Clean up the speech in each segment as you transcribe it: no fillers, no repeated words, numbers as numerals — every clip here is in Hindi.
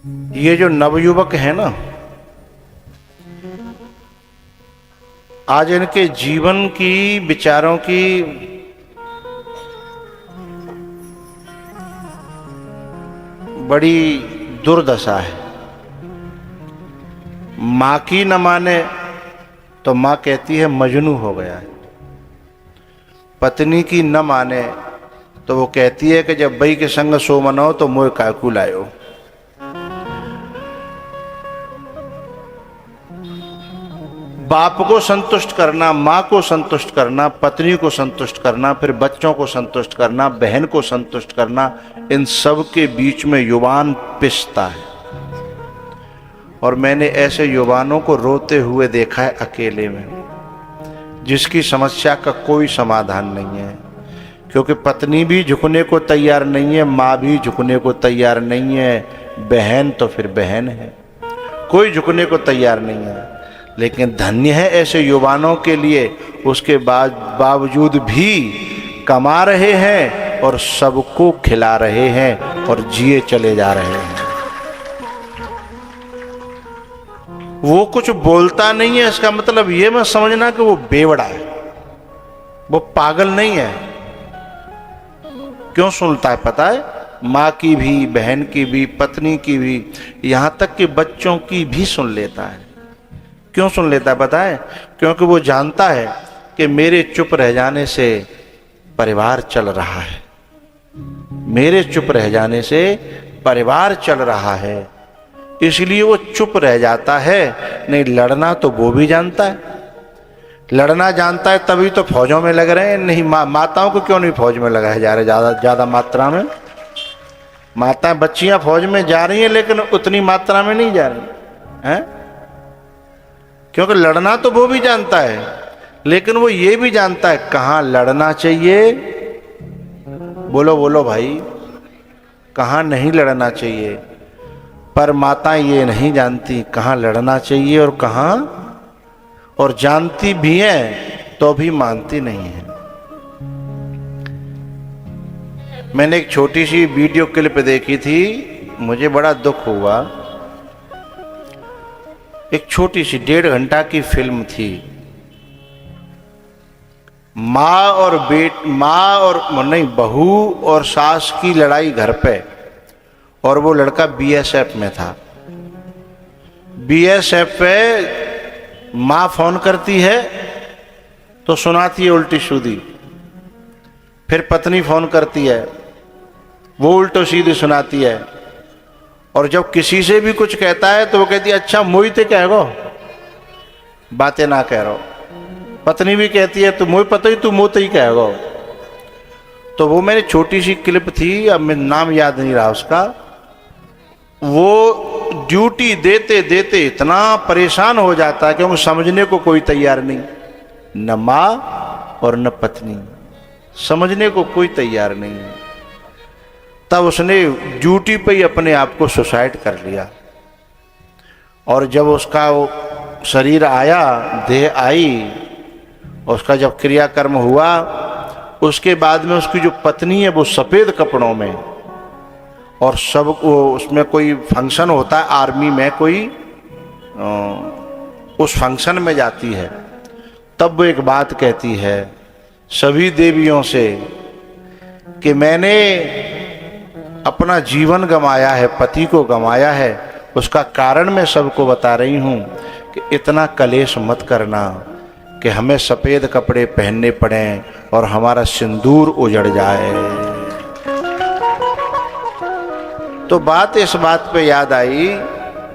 ये जो नवयुवक है ना, आज इनके जीवन की, विचारों की बड़ी दुर्दशा है। मां की न माने तो मां कहती है मजनू हो गया है, पत्नी की न माने तो वो कहती है कि जब बई के संग सो मनाओ तो मोह काकू लायो। बाप को संतुष्ट करना, माँ को संतुष्ट करना, पत्नी को संतुष्ट करना, फिर बच्चों को संतुष्ट करना, बहन को संतुष्ट करना, इन सब के बीच में युवान पिसता है। और मैंने ऐसे युवानों को रोते हुए देखा है अकेले में, जिसकी समस्या का कोई समाधान नहीं है, क्योंकि पत्नी भी झुकने को तैयार नहीं है, माँ भी झुकने को तैयार नहीं है, बहन तो फिर बहन है, कोई झुकने को तैयार नहीं है। लेकिन धन्य है ऐसे युवानों के लिए, उसके बावजूद भी कमा रहे हैं और सबको खिला रहे हैं और जिए चले जा रहे हैं। वो कुछ बोलता नहीं है, इसका मतलब ये मत समझना कि वो बेवड़ा है, वो पागल नहीं है। क्यों सुनता है पता है? माँ की भी, बहन की भी, पत्नी की भी, यहां तक कि बच्चों की भी सुन लेता है। क्यों सुन लेता है पता है? क्योंकि वो जानता है कि मेरे चुप रह जाने से परिवार चल रहा है, मेरे चुप रह जाने से परिवार चल रहा है, इसलिए वो चुप रह जाता है। नहीं, लड़ना तो वो भी जानता है, लड़ना जानता है, तभी तो फौजों में लग रहे हैं। नहीं, माताओं को क्यों नहीं फौज में लगाया जा रहा ज्यादा मात्रा में? माताएं, बच्चियां फौज में जा रही हैं, लेकिन उतनी मात्रा में नहीं जा रही हैं, क्योंकि लड़ना तो वो भी जानता है, लेकिन वो ये भी जानता है कहां लड़ना चाहिए। बोलो बोलो भाई, कहां नहीं लड़ना चाहिए। पर माताएं ये नहीं जानती कहां लड़ना चाहिए और कहां, और जानती भी हैं तो भी मानती नहीं है। मैंने एक छोटी सी वीडियो क्लिप देखी थी, मुझे बड़ा दुख हुआ। एक छोटी सी 1.5 घंटा की फिल्म थी। माँ और बहू और सास की लड़ाई घर पे, और वो लड़का बीएसएफ में था। बीएसएफ पे माँ फोन करती है तो सुनाती है उल्टी सीधी, फिर पत्नी फोन करती है, वो उल्टो सीधी सुनाती है, और जब किसी से भी कुछ कहता है तो वो कहती है अच्छा मुझे तो कह गो, बातें ना कह रहो। पत्नी भी कहती है तो मुझे पता ही, तू मुँह तो ही कह गो। तो वो मेरी छोटी सी क्लिप थी, अब मैं नाम याद नहीं रहा उसका। वो ड्यूटी देते देते इतना परेशान हो जाता है कि वो समझने को कोई तैयार नहीं, न माँ और न पत्नी, समझने को कोई तैयार नहीं है। तब उसने ड्यूटी पे ही अपने आप को सुसाइड कर लिया। और जब उसका वो शरीर आया, देह आई, उसका जब क्रियाकर्म हुआ, उसके बाद में उसकी जो पत्नी है वो सफ़ेद कपड़ों में, और सब वो उसमें कोई फंक्शन होता है आर्मी में, कोई उस फंक्शन में जाती है। तब वो एक बात कहती है सभी देवियों से कि मैंने अपना जीवन गंवाया है, पति को गंवाया है, उसका कारण मैं सबको बता रही हूँ कि इतना कलेश मत करना कि हमें सफ़ेद कपड़े पहनने पड़े और हमारा सिंदूर उजड़ जाए। तो बात इस बात पे याद आई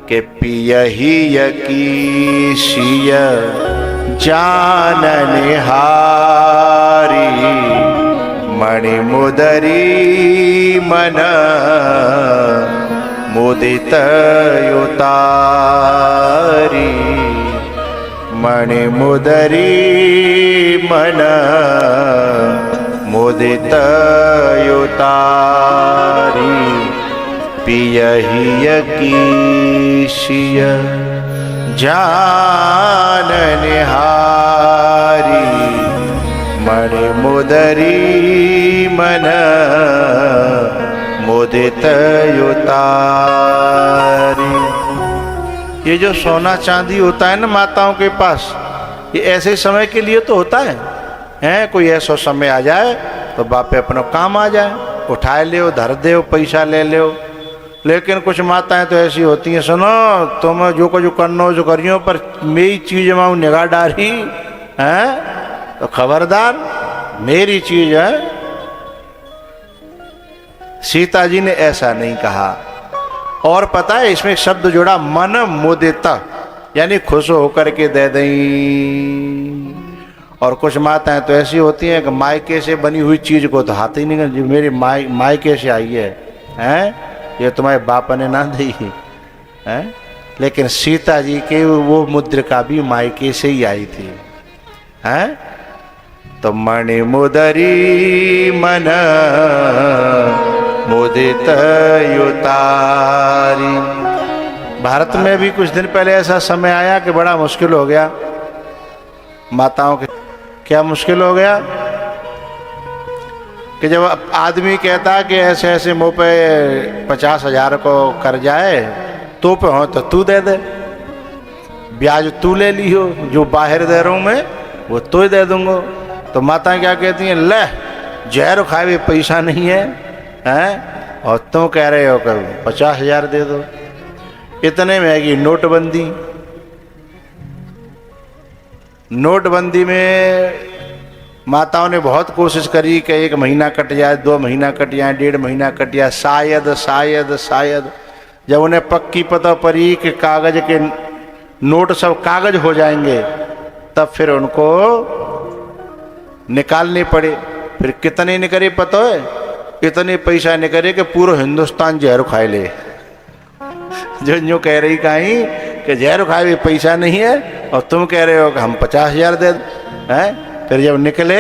कि पियही यकी सिय जानन हारी, मणि मुदरी मन मुदित युतारी, मणि मुदरी मन मुदित युतारी, पियही यकी सिय जानन हारी, मणि मुदरी मन मुदित युतारी। ये जो सोना चांदी होता है ना माताओं के पास, ये ऐसे समय के लिए तो होता है कोई ऐसा समय आ जाए तो बापे अपना काम आ जाए, उठाए ले धर दे पैसा ले ले। लेकिन कुछ माताएं तो ऐसी होती हैं, सुनो तुम जो कुछ करनो जो करियो पर मेरी चीज माँ निगाह डारी है तो खबरदार, मेरी चीज है। सीता जी ने ऐसा नहीं कहा। और पता है इसमें एक शब्द जोड़ा, मन मुदिता, यानी खुश होकर के दे दें। और कुछ माताएं तो ऐसी होती हैं कि मायके से बनी हुई चीज को तो हाथ ही नहीं, जो मेरी मायके से आई है ये तुम्हारे बाप ने ना दी है। लेकिन सीता जी के वो मुद्रिका भी मायके से ही आई थी है। तो मणि मुदरी मन मुदित युतारी। भारत में भी कुछ दिन पहले ऐसा समय आया कि बड़ा मुश्किल हो गया माताओं के। क्या मुश्किल हो गया कि जब आदमी कहता कि ऐसे ऐसे मुँह पे 50,000 को कर जाए तो पे हो तो तू दे दे, ब्याज तू ले ली हो, जो बाहर दे रहा हूँ मैं वो तो ही दे दूंगा। तो माता क्या कहती हैं, ले जहर खाए पैसा नहीं है और तुम कह रहे हो कि 50,000 दे दो। इतने में आएगी नोटबंदी। नोटबंदी में माताओं ने बहुत कोशिश करी कि 1 महीना कट जाए, 2 महीना कट जाए, 1.5 महीना कट जाए, शायद शायद शायद। जब उन्हें पक्की पता पड़ी कि कागज के नोट सब कागज हो जाएंगे तब फिर उनको निकालने पड़े। फिर कितने निकले पता है, इतने पैसा निकले कि पूरा हिंदुस्तान जहर खाए ले। जो कह रही कहीं कि जहर खाए पैसा नहीं है और तुम कह रहे हो कि हम 50,000 दे हैं। फिर जब निकले